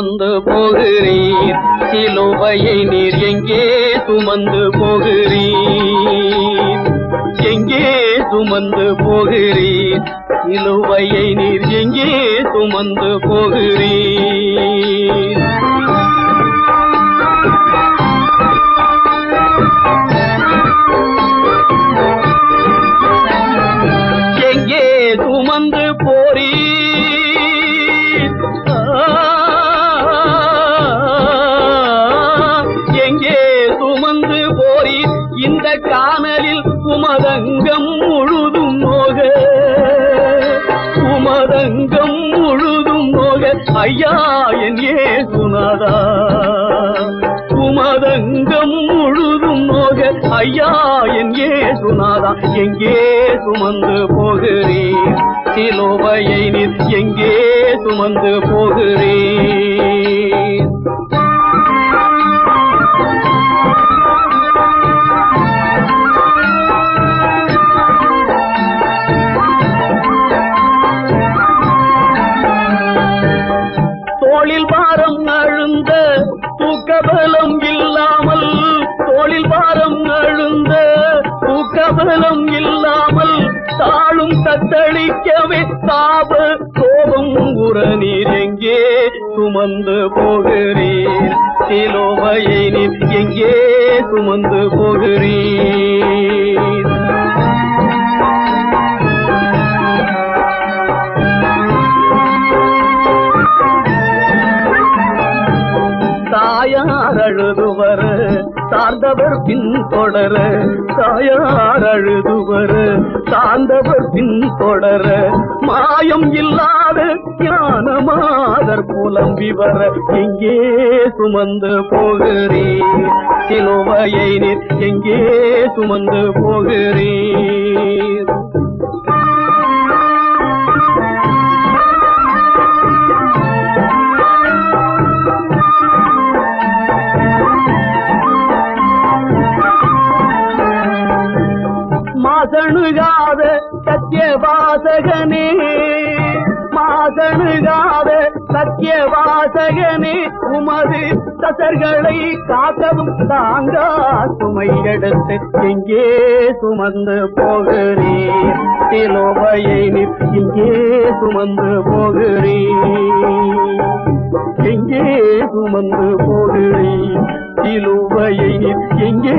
சுமந்து போகிறீர் சிலுவையை நீர் எங்கே சுமந்து போகிறீர் எங்கே சுமந்து போகிறீர் சிலுவையை நீர் எங்கே சுமந்து போகிறீர் எங்கே சுமந்து போறீர் எங்கே சுமந்து போறீர் இந்த காணலில் உமதங்கம் முழுதும் நோக உமதங்கம் முழுதும் நோக ஐயா என் இயேசுநாதா உமதங்கம் முழுதும் நோக ஐயா என் இயேசுநாதா எங்கே சுமந்து போகிறீர் சிலுவையை நீர் எங்கே சுமந்து போகிறீர் தோளில் பாரம் அழுந்த தூக்கபலம் இல்லாமல் தோளில் பாரம் அழுந்த தூக்கபலம் இல்லாமல் தாழும் தத்தளிக்கவே தாப கோபம் உற நீர் எங்கே சுமந்து போகிறீர் சிலுவையை நீர் எங்கே சுமந்து போகிறீர் தாயார் அழுதுவர சார்ந்தவர் பின் தொடர தாயார் அழுதுவர சார்ந்தவர் பின் தொடர மாயம் இல்லாத ஞானமாதர் புலம்பி வர எங்கே சுமந்து போகிறீர் சிலுவையை நீர் எங்கே சுமந்து போகிறீர் மாசணுகாத சத்தியவாசகனே மாசணுகாத சத்தியவாசகனே உமது தசர்களை காக்கவும் தாங்கா சுமை எடுத்து எங்கே சுமந்து போகிறீர் சிலுவையை நீர் எங்கே சுமந்து போகிறீர் எங்கே சுமந்து போகிறீர் சிலுவையை நீர் எங்கே